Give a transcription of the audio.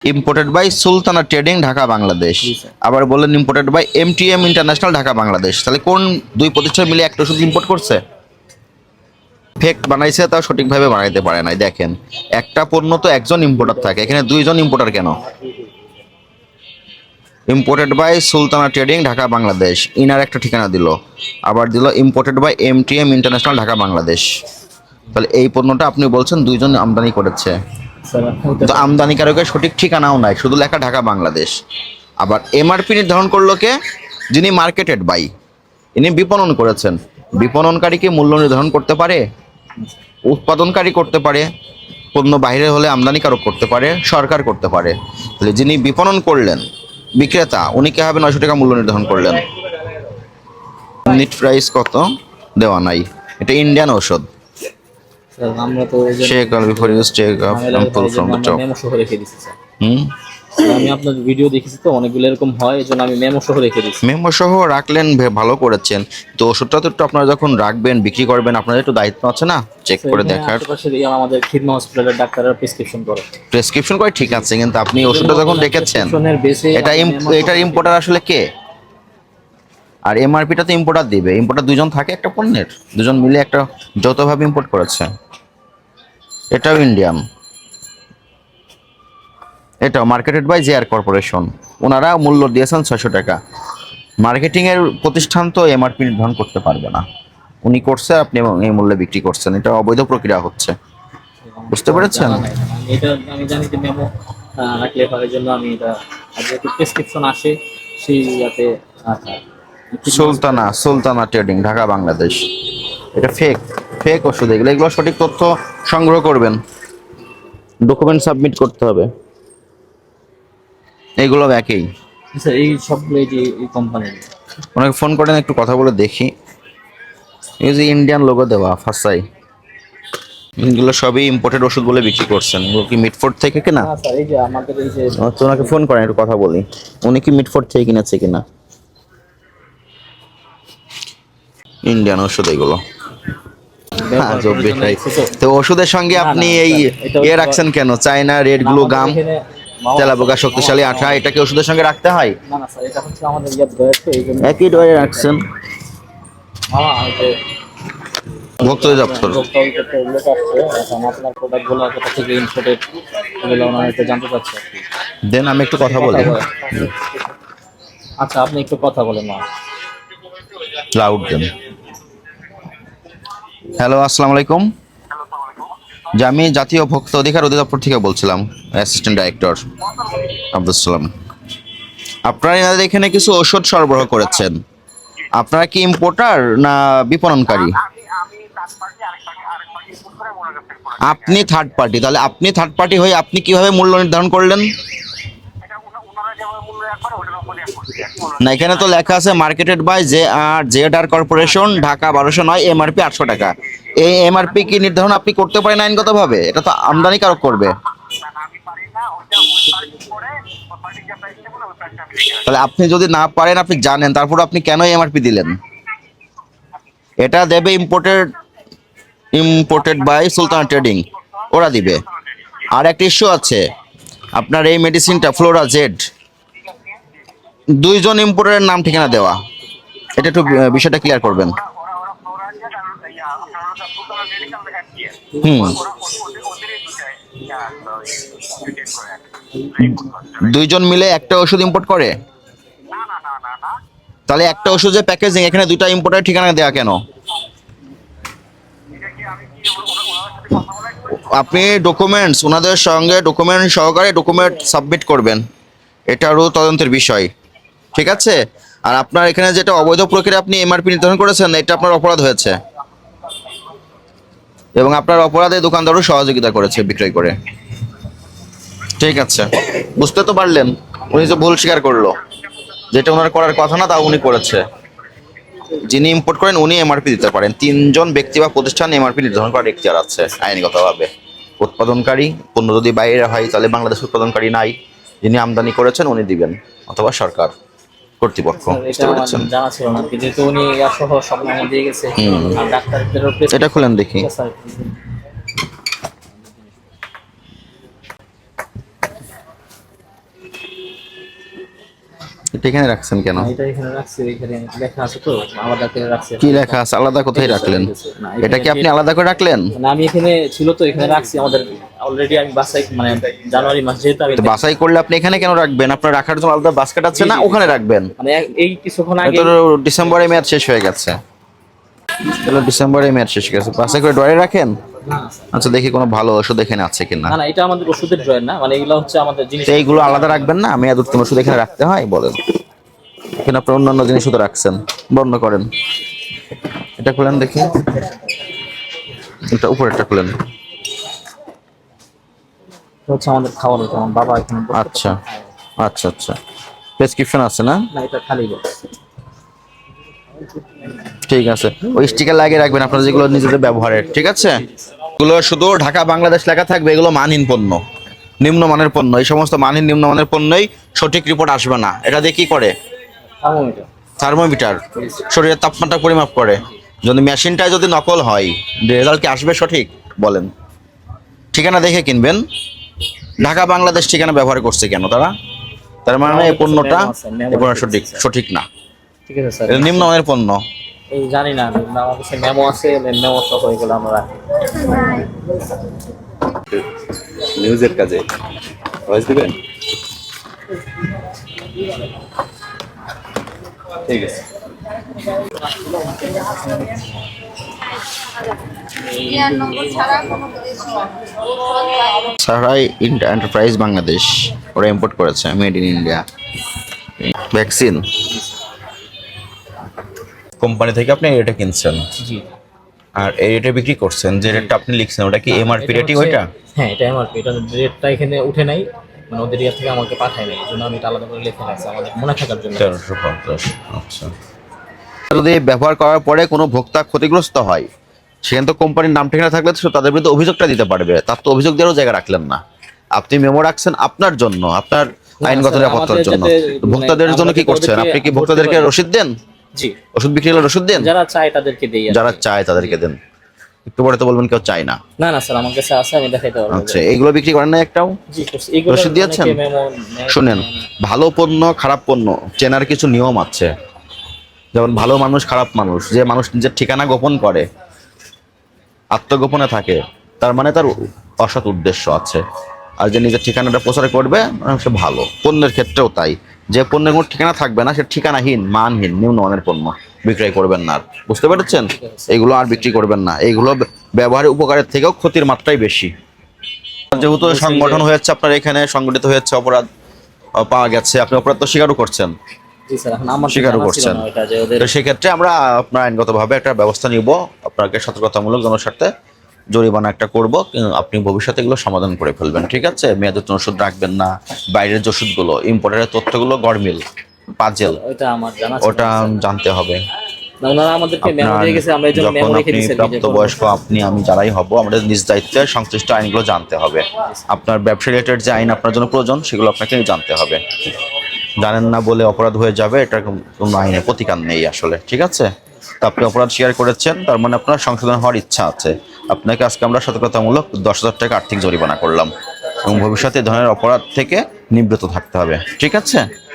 Imported by Sultana trading Dhaka Bangladesh. জি sir. আবার বললেন imported by MTM international Dhaka Bangladesh. তাহলে কোন দুই প্রতিষ্ঠান মিলে একটা ওষুধ ইম্পোর্ট করছে? ফেক বানাইছে, তাও সঠিকভাবে বানাইতে পারে নাই। দেখেন, একটা পণ্য তো একজন ইম্পোর্টার থাকে, এখানে দুইজন ইম্পোর্টার কেন? Imported by Sultana trading Dhaka Bangladesh, ইনার একটা ঠিকানা দিল, আবার দিল imported by MTM international Dhaka Bangladesh. তাহলে এই পণ্যটা আপনি বলছেন দুইজন আমদানি করেছে, স্যার তো আমদানিকারকের সঠিক ঠিকানাও নাই, শুধু লেখা ঢাকা বাংলাদেশ। আবার এমআরপি নির্ধারণ করলো কে? যিনি মার্কেটেড বাই, ইনি বিপণন করেছেন। বিপণনকারী কি মূল্য নির্ধারণ করতে পারে? উৎপাদনকারী করতে পারে, পণ্য বাইরে হলে আমদানিকারক করতে পারে, সরকার করতে পারে। তাহলে যিনি বিপণন করলেন, বিক্রেতা, উনি কিভাবে 900 টাকা মূল্য নির্ধারণ করলেন? ইউনিট প্রাইস কত দেওয়া নাই। এটা ইন্ডিয়ান ঔষধ। স্যার আমরা তো ওই জন্য check all before use check up ঝামেলায় পুল এই ফ্রম জন্য দ্য আমরা টপ। মেমো সহ রেখে দিচ্ছি স্যার। হুম। স্যার, আমি আপনার ভিডিও দেখেছি তো অনেকগুলো এরকম হয়, এই জন্য আমি মেমো সহ রেখে দিচ্ছি। মেমো সহ রাখলেন, ভালো করেছেন। তো ওষুধটা তো একটু আপনারা যখন রাখবেন, বিক্রি করবেন, আপনাদের একটু দায়িত্ব আছে না চেক স্যার, করে এখানে দেখার। আশেপাশের আমাদের খিদমা হসপিটালের ডাক্তাররা প্রেসক্রিপশন করে। প্রেসক্রিপশন করে ঠিক আছে, কিন্তু আপনি ওষুধটা যখন রেখেছেন, প্রেসক্রিপশনের বেসে এটা এটার ইম্পোর্টার আসলে কে? আর এমআরপিটা তো ইম্পোর্টার দিবে। ইম্পোর্টার দুজন থাকে একটা পণ্যের, দুজন মিলে একটা যৌথভাবে ইম্পোর্ট করেছে। এটাও ইন্ডিয়ান, এটাও মার্কেটেড বাই জেআর কর্পোরেশন। ওনারা মূল্য দিয়েছেন 600 টাকা। মার্কেটিং এর প্রতিষ্ঠান তো এমআরপি নির্ধারণ করতে পারবে না, উনি করছে, আপনি এই মূল্যে বিক্রি করছেন, এটা অবৈধ প্রক্রিয়া হচ্ছে। বুঝতে পেরেছেন? জানা নাই। এটা আমি জানি যে মেমো রাখলে পারে, জন্য আমি এটা, আর যেহেতু প্রেসক্রিপশন আসে সেই ইয়াতে রাখা। সুলতানা ট্রেডিং ঢাকা বাংলাদেশ, এটা ফেক, ফেক ওষুধ। এগুলো সঠিক তথ্য সংগ্রহ করবেন, ডকুমেন্ট সাবমিট করতে হবে। এগুলো একই। স্যার এই সবগুলো এই যে এই কোম্পানির। ওনাকে ফোন করেন, একটু কথা বলে দেখি। এই যে ইন্ডিয়ান লোগো দেওয়া ফাঁসাই, এগুলো সবই ইম্পোর্টেড ওষুধ বলে বিক্রি করছেন। এগুলো কি মিটফোর্ড থেকে কিনা? না স্যার, এই যে আমাদের এই যে তো ওনাকে ফোন করেন, একটু কথা বলি, উনি কি মিটফোর্ড থেকে কিনেছে কিনা। ইন্ডিয়ান ওষুধ এগুলো। হ্যাঁ, ব্যবহার করার জন্য এসেছে। তো ওষুধের সঙ্গে না, আপনি না, এই স্যার, এটা ইয়ে হচ্ছে রাখছেন কেন? চায়না রেড গ্লু আমাদের গাম, এখানে মামা তেলাপোকা শক্তিশালী মামা- আঠা, এটা কি ওষুধের সঙ্গে রাখতে হয়? না না স্যার, এটা হচ্ছে আমাদের ইয়ার দয়ের, তো এই জন্য একই ডয়ে রাখছেন। মামা ওই যে ভোক্তা দপ্তর। ভোক্তা অধিদপ্তর উল্লেখ আসছে, এখন আপনার প্রোডাক্টগুলো কোথা থেকে ইম্পোর্টেড, এগুলো ওনারা একটু জানতে চাচ্ছে আর কি। দেন আমি একটু কথা বলি, বলেন। আচ্ছা, আপনি একটু কথা বলেন না। লাউড দেন। হ্যালো, আসসালামু আলাইকুম। যে আমি জাতীয় ভোক্তা অধিকার অধিদপ্তর থেকে বলছিলাম, অ্যাসিস্ট্যান্ট ডাইরেক্টর আব্দুল সালাম। আপনারা এনাদের এখানে কিছু ওষুধ সরবরাহ করেছেন, আপনারা কি ইম্পোর্টার না বিপণনকারী? আপনি থার্ড পার্টি। তাহলে আপনি থার্ড পার্টি হয়ে আপনি কিভাবে মূল্য নির্ধারণ করলেন? না, এখানে তো লেখা আছে marketed by Z R corporation Dhaka 1209, MRP 800 টাকা। এই এমআরপি কি নির্ধারণ আপনি করতে পারেন আইনগতভাবে? এটা তো আমদানিকারক করবে। তাহলে আপনি যদি না পারেন, আপনি জানেন, তারপর আপনি কেন এমআরপি দিলেন? এটা দেবে ইম্পোর্টেড বাই সুলতানা ট্রেডিং, ওরা দিবে। আর একটা ইস্যু আছে, আপনার এই মেডিসিনটা ফ্লোরা জেড, দুইজন ইম্পোর্টারের নাম ঠিকানা দেওয়া, এটা একটু বিষয়টা ক্লিয়ার করবেন। হুম, দুইজন মিলে একটা ওষুধ ইম্পোর্ট করে? তাহলে একটা ওষুধের প্যাকেজিং, এখানে দুইটা ইম্পোর্টারের ঠিকানা দেওয়া কেন? আপনি ডকুমেন্টস ওনাদের সঙ্গে ডকুমেন্ট সহকারে ডকুমেন্ট সাবমিট করবেন, এটারও তদন্তের বিষয়, ঠিক আছে? আর আপনার এখানে যেটা অবৈধ প্রক্রিয়া আপনি এমআরপি নির্ধারণ করেছেন, এটা আপনার অপরাধ হয়েছে, এবং আপনার অপরাধে দোকানদারও সহযোগিতা করেছে বিক্রয় করে। ঠিক আছে, বুঝতে তো পারলেন? উনি যে ভুল স্বীকার করলো, যেটা ওনার করার কথা না তা উনি করেছে। যিনি ইম্পোর্ট করেন উনি এমআরপি দিতে পারেন। তিনজন ব্যক্তি বা প্রতিষ্ঠান এমআরপি নির্ধারণ করার এখতিয়ার আছে আইনগতভাবে। উৎপাদনকারী, পণ্য যদি বাইরে হয় তাহলে বাংলাদেশ উৎপাদনকারী নাই, যিনি আমদানি করেছেন উনি দিবেন, অথবা সরকার কর্তৃপক্ষ। স্যার, এটা বুঝতে আমার পেরেছেন? জানা ছিল না, যেহেতু উনি সহ সব নাম দিয়ে গেছে। আর ডাক্তারদেরও এটা খুলেন দেখি। স্যার, এটা এখানে রাখছেন কেন? এটা এখানে রাখছি, এখানে লেখা আছে তো আলাদা করে রাখছি। কি লেখা আছে? আলাদা কোথায় রাখলেন? না, এটা কি আপনি আলাদা করে রাখলেন? মানে আমি এখানে ছিল তো এখানে রাখছি, আমাদের অলরেডি আমি বাসাই মানে জানুয়ারি মাস যেহেতু আমি তো বাছাই করলে আপনি এখানে কেন রাখবেন? আপনার রাখার জন্য আলাদা বাস্কেট আছে না, ওখানে রাখবেন। মানে এই কিছুক্ষণ আগে তো ডিসেম্বরে মেয়াদ শেষ হয়ে গেছে, তাহলে ডিসেম্বরে মেয়াদ শেষ হয়ে গেছে, বাছাই করে ড্রয়ারে রাখেন। না আচ্ছা, দেখি কোনো ভালো ওষুধ এখানে আছে কিনা। না, এটা আমাদের ওষুধের ড্রয়ার না, মানে এগুলো হচ্ছে আমাদের জিনিস। তো এইগুলো আলাদা রাখবেন না? মেয়াদ উত্তীর্ণ ওষুধ এখানে রাখতে হয় বলেন? এখানে আপনার অন্যান্য জিনিস শুধু রাখছেন, বন্ধ করেন। এটা খুলেন দেখি, এটা উপরেরটা খুলেন। হচ্ছে আমাদের খাওয়ানো, আমার বাবা এখানে বসে আচ্ছা আচ্ছা আচ্ছা, প্রেসক্রিপশন আছে না? না, এটা খালি বক্স। ঠিক আছে, ওই স্টিকার লাগিয়ে রাখবেন আপনার যেগুলো নিজেদের ব্যবহারের, ঠিক আছে? এগুলো শুধু ঢাকা বাংলাদেশ লেখা থাকবে, এগুলো মানহীন পণ্য, নিম্নমানের পণ্য। এই সমস্ত মানহীন নিম্নমানের পণ্যই সঠিক রিপোর্ট আসবে না। এটা দিয়ে কি করে? থার্মোমিটার। থার্মোমিটার শরীরের তাপমাত্রা পরিমাপ করে। যদি মেশিনটায় যদি নকল হয়, রেজাল্ট কি আসবে সঠিক বলেন? ঠিকানা দেখে কিনবেন। ঢাকা বাংলাদেশ ঠিকানা ব্যবহার করছে কেন তারা? তার মানে এই পণ্যটা সঠিক সঠিক না, ঠিক আছে স্যার, এটা নিম্নমানের পণ্য। এই জানি না, আমার কাছে মেমো আছে, মেমো সহ এগুলো আমরা রাখি। নিউজের কাজে ভয়েস দিবেন? ঠিক আছে। সাহারাই এন্টারপ্রাইজ বাংলাদেশ, ওরা ইম্পোর্ট করেছে, made in India vaccine. Company থেকে আপনি এটা কিনছেন, জি। আর এই রেটে বিক্রি করছেন। যে রেটটা আপনি লিখছেন ওটা কি এমআরপি রেটই এটা হচ্ছে- ওইটা? হ্যাঁ, এটা এমআরপি, এটা রেটটা এখানে উঠে নাই, মানে ওদের ইয়ে থেকে আমাকে পাঠায় নাই, এই জন্য আমি এটা আলাদা করে লিখে রাখছি আমাদের মনে থাকার জন্য। 1350। আচ্ছা, যদি ব্যবহার করার পরে কোনো ভোক্তা ক্ষতিগ্রস্ত হয়, সেখানে তো কোম্পানির নাম ঠিকানা থাকলে তো তাদের বিরুদ্ধে অভিযোগটা দিতে পারবে। তার তো অভিযোগ দেওয়ারও জায়গা রাখলেন না। আপনি মেমো রাখছেন আপনার জন্য, আপনার আইনগত স্যার, নিরাপত্তার আমাদের জন্য। যাতে- তো ভোক্তাদের মানে জন্য কি আমরা করছেন? যাতে আপনি কি ওদেরকে ভোক্তাদেরকে ধরতে পারি। রসিদ দেন? জি, ওষুধ বিক্রি হলে রসিদ দেন? যারা চায় তাদেরকে দেই আর কি। যারা চায় তাদেরকে দেন। একটু পরে তো বলবেন কেউ চায় না। না না স্যার, আমার কাছে আছে, আমি দেখাইতে পারবো। আচ্ছা, এইগুলো বিক্রি করেন না একটাও? জি করছি, এগুলো রসিদ দিয়েছেন? অনেকে মেমো নেয়। শুনেন, ভালো পণ্য খারাপ পণ্য চেনার কিছু নিয়ম আছে। যেমন ভালো মানুষ খারাপ মানুষ, যে মানুষ নিজের ঠিকানা গোপন করে, আত্মগোপনে থাকে, তার মানে তার অসৎ উদ্দেশ্য আছে। আর যে নিজের ঠিকানাটা প্রচার করবে সে ভালো। পণ্যের ক্ষেত্রেও তাই, যে পণ্যের কোনো ঠিকানা থাকবে না সে ঠিকানাহীন, মানহীন, নিম্নমানের পণ্য বিক্রয় করবেন না। আর বুঝতে পেরেছেন? এগুলো আর বিক্রি করবেন না। এইগুলো ব্যবহারের উপকারের থেকেও ক্ষতির মাত্রাই বেশি। যেহেতু সংগঠন হয়েছে আপনার এখানে, সংগঠিত হয়েছে, অপরাধ পাওয়া গেছে, আপনি অপরাধ তো স্বীকারও করছেন। জি স্যার, এখন আমার স্বীকারও জানা ছিল করছেন। না ওটা, যে ওদের তো সেক্ষেত্রে আমরা আপনার আইনগতভাবে একটা ব্যবস্থা নিব, আপনাকে সতর্কতামূলক জনস্বার্থে জরিমানা একটা করব। আপনি ভবিষ্যতে এগুলো সমাধান করে ফেলবেন, ঠিক আছে? মেয়াদোত্তীর্ণ ওষুধ রাখবেন না। বাইরের যে ওষুধগুলো, ইম্পোর্টারের তথ্যগুলো গরমিল, পাজেল, ওটা আমার জানা ছিল ওটা না, স্যার। জানতে হবে। না, ওনারা আমাদেরকে মেমো আপনার দিয়ে গেছে, আমরা এই জন্য যখন মেমো রেখে আপনি দিয়েছি। প্রাপ্তবয়স্ক, আপনি আমি যারাই হব, আমাদের নিজ দায়িত্বে সংশ্লিষ্ট আইনগুলো জানতে হবে। আপনার ব্যবসা রিলেটেড যে আইন আপনার জন্য প্রয়োজন, সেগুলো আপনাকে জানতে হবে। জানেন না বলে অপরাধ হয়ে যাবে, এটা কোনো আইনে প্রতিকার নেই আসলে, ঠিক আছে? তো আপনি অপরাধ স্বীকার করেছেন, তার মানে আপনার সংশোধন হওয়ার ইচ্ছা আছে। আপনাকে আজকে আমরা সতর্কতামূলক 10,000 টাকা আর্থিক জরিমানা করলাম, এবং ভবিষ্যতে এ ধরনের অপরাধ থেকে নিবৃত্ত থাকতে হবে, ঠিক আছে?